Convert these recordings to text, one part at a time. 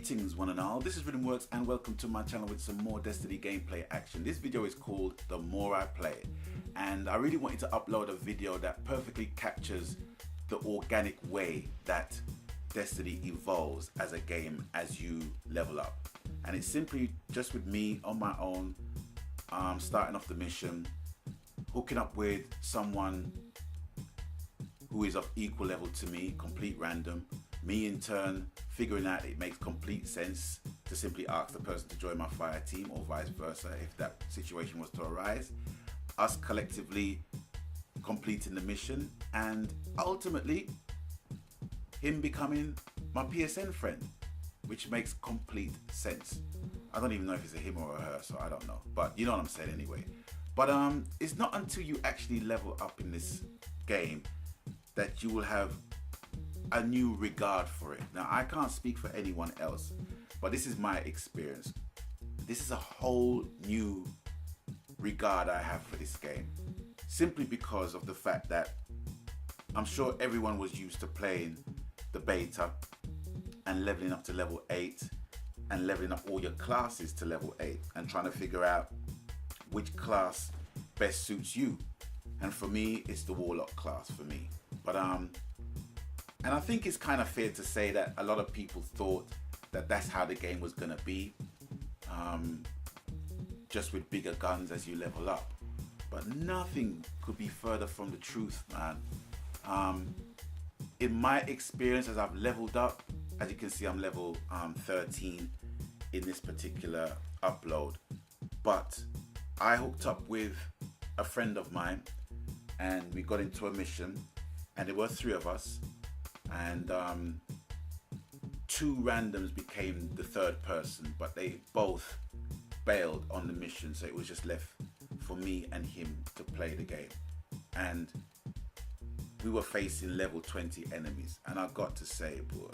Greetings one and all, this is Riddim and welcome to my channel with some more Destiny gameplay action. This video is called The More I Play, and I really wanted to upload a video that perfectly captures the organic way that Destiny evolves as a game as you level up. And it's simply just with me on my own, starting off the mission, hooking up with someone who is of equal level to me, complete random, me in turn figuring out it makes complete sense to simply ask the person to join my fire team or vice versa if that situation was to arise, us collectively completing the mission, and ultimately him becoming my PSN friend, which makes complete sense. I don't even know if it's a him or a her, so I don't know, but you know what I'm saying anyway. But it's not until you actually level up in this game that you will have a new regard for it. Now, I can't speak for anyone else, but this is my experience. This is a whole new regard I have for this game, simply because of the fact that I'm sure everyone was used to playing the beta and leveling up to level 8 and leveling up all your classes to level 8 and trying to figure out which class best suits you. And for me, it's the Warlock class for me. But and I think it's kind of fair to say that a lot of people thought that that's how the game was gonna be, just with bigger guns as you level up. But nothing could be further from the truth, man. In my experience, as I've leveled up, as you can see, I'm level 13 in this particular upload. But I hooked up with a friend of mine, and we got into a mission, and there were 3 of us. And 2 randoms became the 3rd person, but they both bailed on the mission, so it was just left for me and him to play the game. And we were facing level 20 enemies, and I got to say, boy,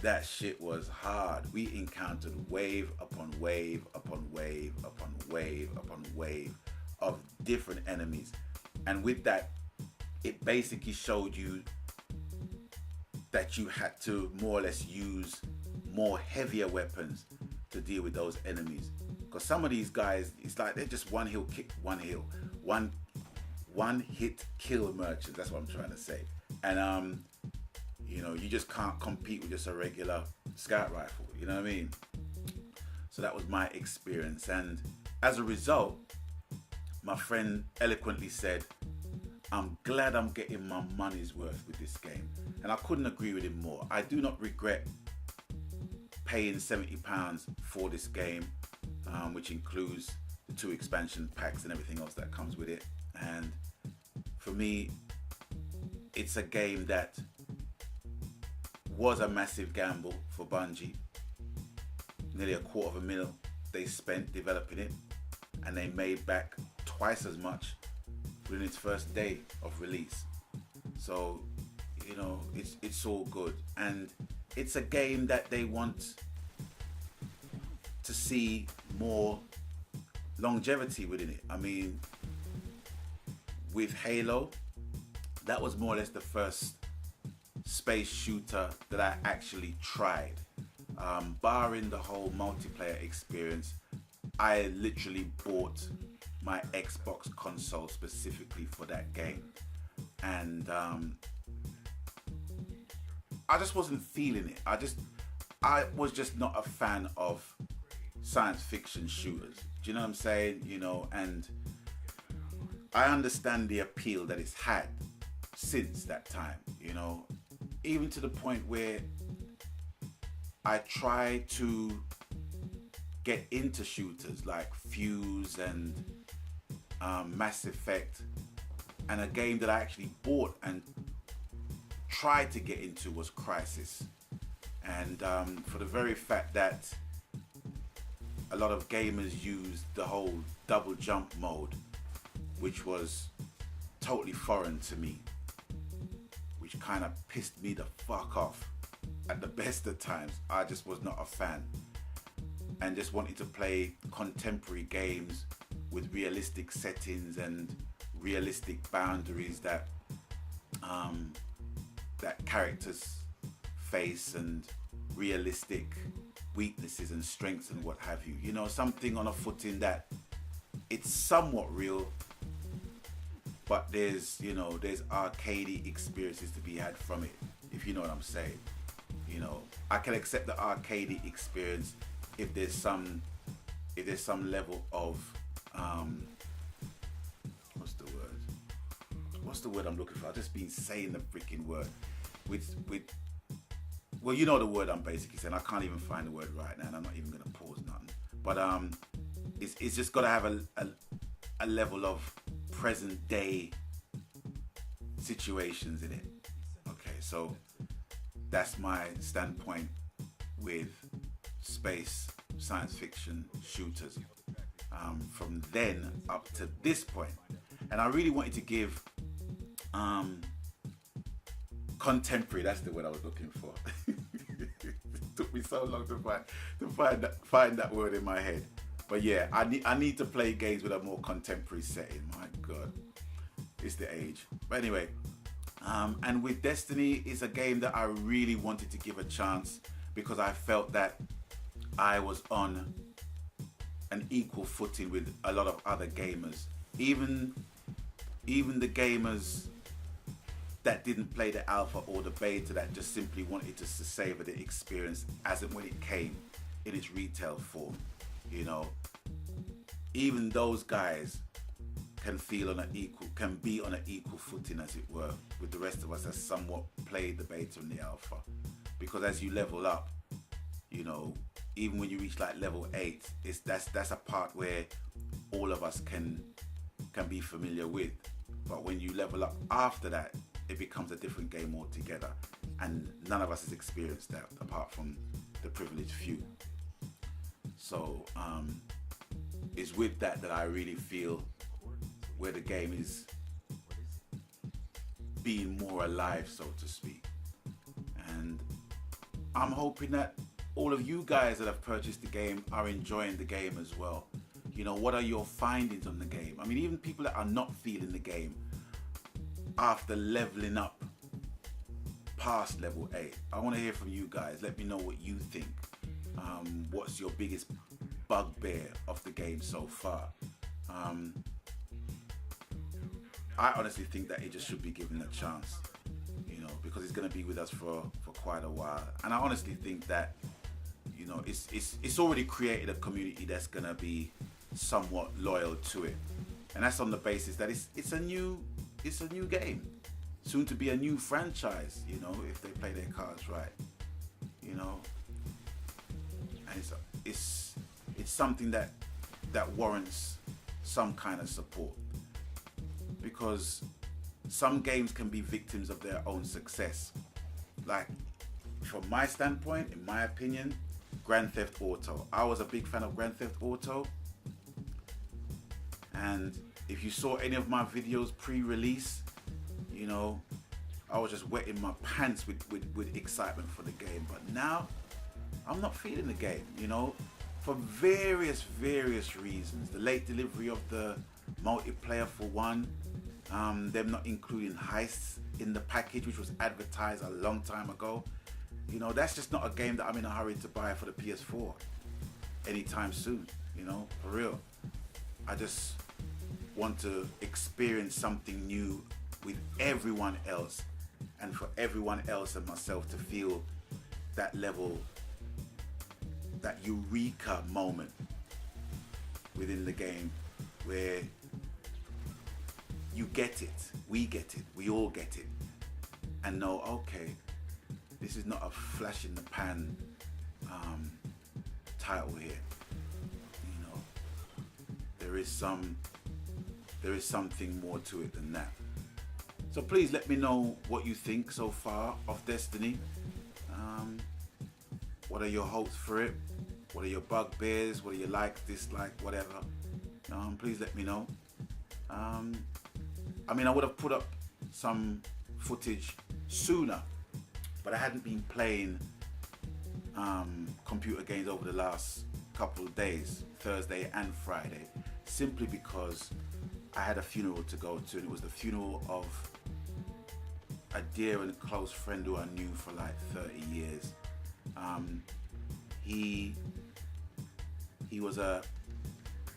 that shit was hard. We encountered wave upon wave upon wave upon wave upon wave of different enemies, and with that, it basically showed you that you had to more or less use more heavier weapons to deal with those enemies. Because some of these guys, it's like they're just one hit kill merchants. That's what I'm trying to say. And you know, you just can't compete with just a regular scout rifle. You know what I mean? So that was my experience, and as a result, my friend eloquently said, I'm glad I'm getting my money's worth with this game. And I couldn't agree with him more. I do not regret paying £70 for this game, which includes the 2 expansion packs and everything else that comes with it. And for me, it's a game that was a massive gamble for Bungie. Nearly $250,000 they spent developing it, and they made back twice as much within its first day of release. So, you know, it's all good, and it's a game that they want to see more longevity within it. I mean, with Halo, that was more or less the first space shooter that I actually tried. Barring the whole multiplayer experience, I literally bought my Xbox console specifically for that game, and I just wasn't feeling it. I was just not a fan of science fiction shooters. Do you know what I'm saying? You know, and I understand the appeal that it's had since that time, you know, even to the point where I try to get into shooters like Fuse and Mass Effect, and a game that I actually bought and tried to get into was Crisis. And for the very fact that a lot of gamers used the whole double jump mode, which was totally foreign to me, which kind of pissed me the fuck off at the best of times. I just was not a fan, and just wanted to play contemporary games with realistic settings and realistic boundaries that that characters face, and realistic weaknesses and strengths and what have you. You know, something on a footing that it's somewhat real, but there's, you know, there's arcadey experiences to be had from it, if you know what I'm saying. You know, I can accept the arcadey experience if there's some level of what's the word I'm looking for? I've just been saying the freaking word with well, you know the word I'm basically saying. I can't even find the word right now, and I'm not even gonna pause nothing. But it's just gotta have a level of present day situations in it. Okay, so that's my standpoint with space science fiction shooters from then up to this point. And I really wanted to give contemporary, that's the word I was looking for. It took me so long to find that word in my head. But yeah, I need to play games with a more contemporary setting. My God, it's the age. But anyway, and with Destiny, it's a game that I really wanted to give a chance because I felt that I was on an equal footing with a lot of other gamers. Even the gamers that didn't play the alpha or the beta, that just simply wanted to savor the experience as and when it came in its retail form. You know, even those guys can be on an equal footing, as it were, with the rest of us that somewhat played the beta and the alpha. Because as you level up, you know, even when you reach like level 8, that's a part where all of us can be familiar with. But when you level up after that, it becomes a different game altogether, and none of us has experienced that apart from the privileged few. So it's with that I really feel where the game is being more alive, so to speak. And I'm hoping that all of you guys that have purchased the game are enjoying the game as well. You know, what are your findings on the game? I mean, even people that are not feeling the game after leveling up past level 8, I want to hear from you guys. Let me know what you think. What's your biggest bugbear of the game so far? I honestly think that it just should be given a chance, you know, because it's going to be with us for quite a while. And I honestly think that, you know, it's already created a community that's going to be somewhat loyal to it, and that's on the basis that it's a new game, soon to be a new franchise, you know, if they play their cards right, you know. And it's something that warrants some kind of support, because some games can be victims of their own success. Like, from my standpoint, in my opinion, Grand Theft Auto. I was a big fan of Grand Theft Auto, and if you saw any of my videos pre-release, you know, I was just wetting my pants with excitement for the game. But now I'm not feeling the game, you know, for various reasons. The late delivery of the multiplayer, for one, them not including heists in the package, which was advertised a long time ago. You know, that's just not a game that I'm in a hurry to buy for the PS4 anytime soon, you know, for real. I just want to experience something new with everyone else, and for everyone else and myself to feel that level, that eureka moment within the game where you get it, we all get it, and know, okay, this is not a flash in the pan title here. You know, there is something more to it than that. So please let me know what you think so far of Destiny. What are your hopes for it? What are your bugbears? What are your likes, dislikes, whatever? Please let me know. I mean, I would have put up some footage sooner, but I hadn't been playing computer games over the last couple of days, Thursday and Friday, simply because I had a funeral to go to, and it was the funeral of a dear and close friend who I knew for like 30 years. He was a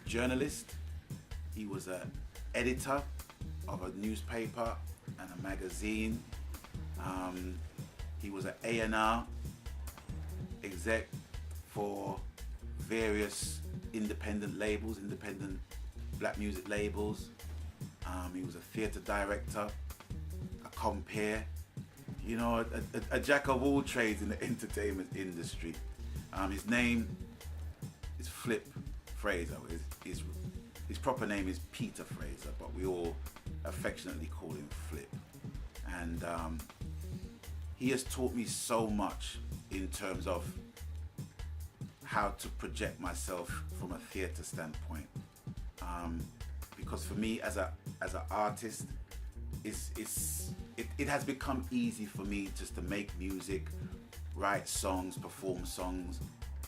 journalist. He was an editor of a newspaper and a magazine. He was an A&R exec for various independent labels, independent black music labels. He was a theatre director, a compere, you know, a jack of all trades in the entertainment industry. His name is Flip Fraser. His proper name is Peter Fraser, but we all affectionately call him Flip. And he has taught me so much in terms of how to project myself from a theatre standpoint. Because for me as an artist, it has become easy for me just to make music, write songs, perform songs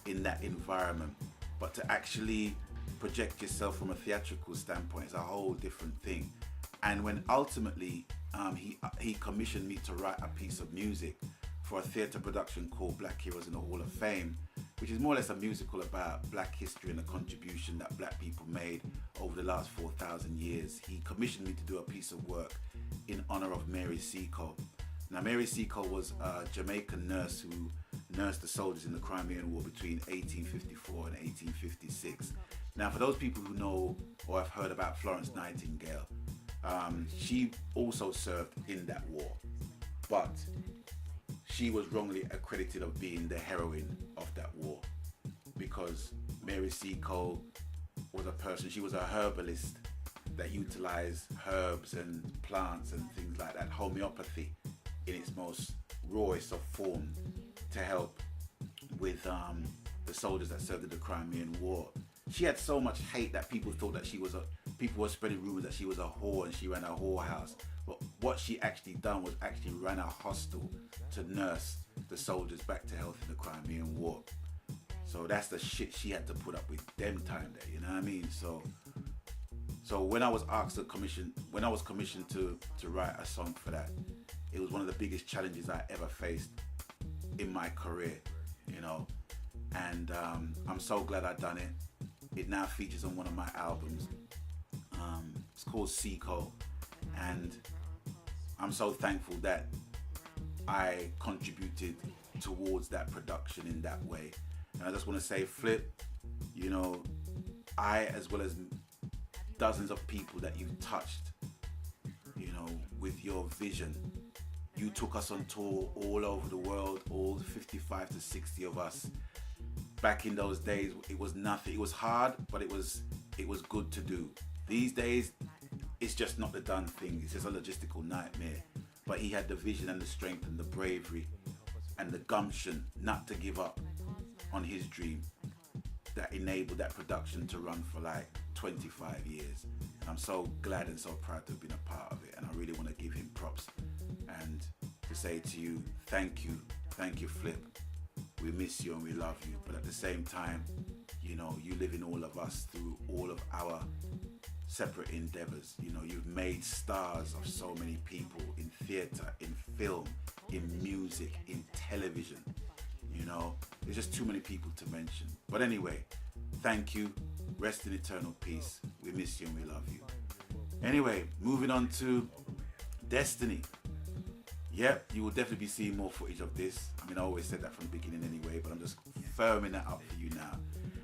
in that environment. But to actually project yourself from a theatrical standpoint is a whole different thing. And when ultimately he commissioned me to write a piece of music for a theatre production called Black Heroes in the Hall of Fame, which is more or less a musical about black history and the contribution that black people made over the last 4,000 years. He commissioned me to do a piece of work in honor of Mary Seacole. Now, Mary Seacole was a Jamaican nurse who nursed the soldiers in the Crimean War between 1854 and 1856. Now, for those people who know or have heard about Florence Nightingale, she also served in that war, but she was wrongly accredited of being the heroine of that war, because Mary Seacole was a person, she was a herbalist that utilized herbs and plants and things like that, homeopathy in its most rawest of form, to help with the soldiers that served in the Crimean War. She had so much hate that people thought that people were spreading rumors that she was a whore and she ran a whorehouse. But what she actually done was actually ran a hostel to nurse the soldiers back to health in the Crimean War. So that's the shit she had to put up with them time there, you know what I mean? So when I was asked to commissioned to write a song for that, it was one of the biggest challenges I ever faced in my career, you know. And I'm so glad I done it. It now features on one of my albums. It's called Seacole, and I'm so thankful that I contributed towards that production in that way. And I just want to say, Flip, you know, I, as well as dozens of people that you've touched, you know, with your vision. You took us on tour all over the world, all 55 to 60 of us. Back in those days, it was nothing. It was hard, but it was good to do. These days, it's just not the done thing. It's just a logistical nightmare. But he had the vision and the strength and the bravery and the gumption not to give up on his dream that enabled that production to run for like 25 years. And I'm so glad and so proud to have been a part of it. And I really want to give him props and to say to you, thank you, Flip. We miss you and we love you. But at the same time, you know, you live in all of us through all of our separate endeavors. You know, you've made stars of so many people in theater, in film, in music, in television. You know, there's just too many people to mention. But anyway, thank you. Rest in eternal peace. We miss you and we love you. Anyway, moving on to Destiny. Yep, you will definitely be seeing more footage of this. I mean, I always said that from the beginning anyway, but I'm just firming that up for you now.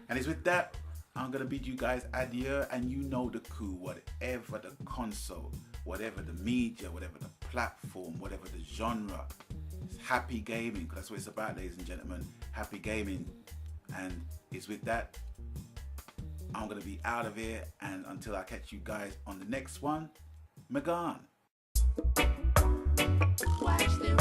And it's with that, I'm going to bid you guys adieu, and you know the coup, whatever the console, whatever the media, whatever the platform, whatever the genre, it's happy gaming, because that's what it's about, ladies and gentlemen, happy gaming. And it's with that, I'm going to be out of here, and until I catch you guys on the next one, Megan. Watch the